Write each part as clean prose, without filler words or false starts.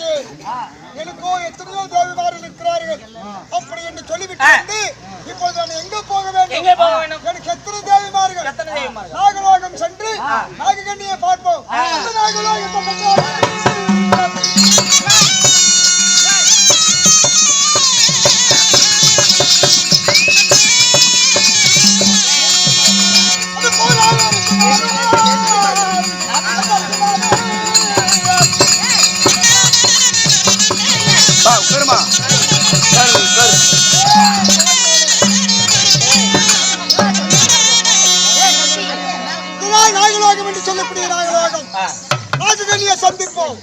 மாட்டேன். எனக்கோ எத்தனையோ தேவிமார்கள் இருக்கிறார்கள். அப்படி என்று சொல்லிவிட்டு இப்போது நான் எங்க போக வேண்டும்? எனக்கு எத்தனை தேவிமார்கள்? நாகலோகம் சென்று நாககண்ணியை பார்ப்போம். நாகலோகம் என்று சொல்லக்கூடிய நாகலோகம் நாககண்ணியை சந்திப்போம்.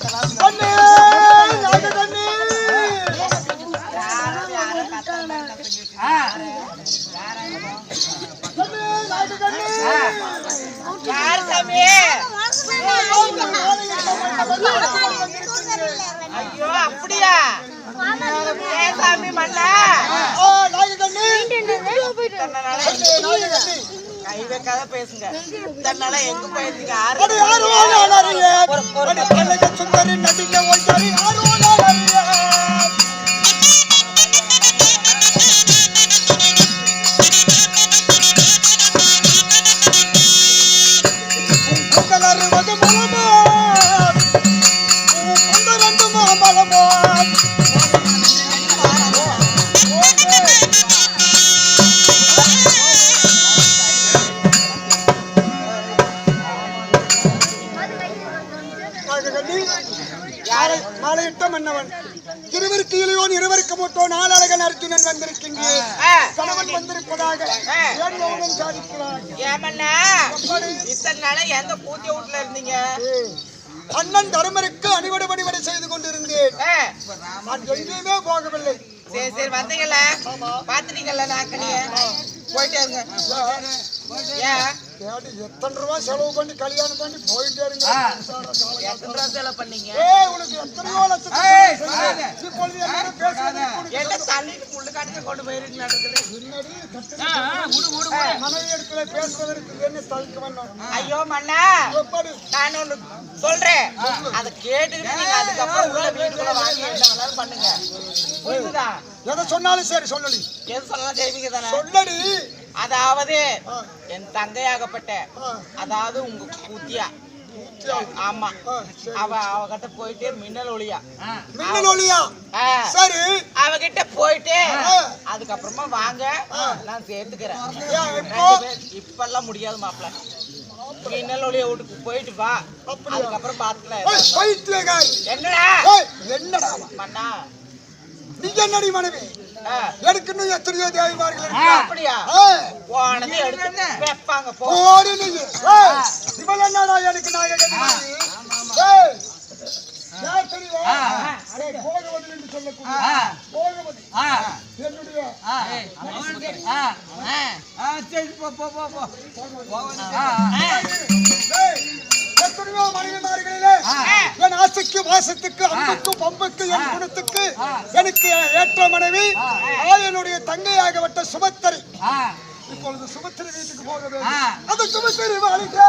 ஐயோ அப்படியா சாமி மண்ணா கை வைக்காத பேசுங்க. தன்னால எங்க போயிருக்கீங்க? மாலையிட்ட மன்னவன் இருவருக்கு இளையோன் இருவருக்கு மூத்தோன் ஆளழகன் அர்ஜுனன் வந்திருக்கின்றேன். கணவன் வந்திருப்பதாக சாதிக்கிறார். இத்தனை நாள எந்த பூஜை வீட்டுல இருந்தீங்க? அண்ணன் தருமருக்கு அணிவடை வழிவடை செய்து கொண்டிருந்தேன். நான் எங்கேயுமே போகவில்லை. சரி சரி வந்தீங்கல்ல, பாத்துட்டீங்கல்ல நாக்கனிய போயிட்டே இருங்க. எத்தனை ரூபாய் செலவு பண்ணி கல்யாணம் பண்ணி போயிட்டே இருங்க. எத்தனை ரூபாய் செலவு பண்ணீங்க? உனக்கு எத்தனையோ லட்சம் கொண்டு போயிருக்கீங்க. மனைவி இடத்துல பேசுறதற்கு என்ன தவிர்க்க வேண்டாம். ஐயோ மண்ணா, நான் ஒண்ணு சொல்றேன், அதை கேட்டுக்கிட்டு நீங்க அதுக்கப்புறம் உள்ள வீட்டுக்குள்ள வாங்கி எல்லாரும் பண்ணுங்க. புரியுதா? எதை சொன்னாலும் சரி சொல்லி எது சொல்லலாம் செய்வீங்க தானே? சொல்லடி. அதாவது என் தங்கையாகப்பட்ட, அதாவது உங்க கூத்தியா, ஆமா, அவகிட்ட போயிட்டு மின்னல் ஒளியா சரி, அவகிட்ட போயிட்டு அதுக்கப்புறமா வாங்க நான் சேர்த்துக்கிறேன். இப்பெல்லாம் முடியாது மாப்பிள்ள, மின்னல் ஒளிய வீட்டுக்கு போயிட்டு வா, அதுக்கப்புறம் பாத்துக்கலாம். என்னடா என்னடா மண்ணா, நீ என்னடி மனைவி? எனக்கு இன்னும் எத்தனையோ தேவிமார்கள். அப்படியா? போனது எடுத்து வைப்பாங்க. போடு நீ. இவள் என்னடா எனக்கு நாககண்ணி? போகவதி என்று சொல்லக்கூடிய போகவதி என்னுடைய எத்தனையோ மனிதர்களிலே என் ஆசைக்கு வாசத்துக்கு அம்புக்கு பம்புக்கு என் குணத்துக்கு எனக்கு ஏற்ற மனைவி என்னுடைய தங்கையாகப்பட்ட சுபத்திரி. இப்பொழுது சுபத்திரி வீட்டுக்கு போக வேண்டும். அந்த சுபத்திரி வாழ்க்கை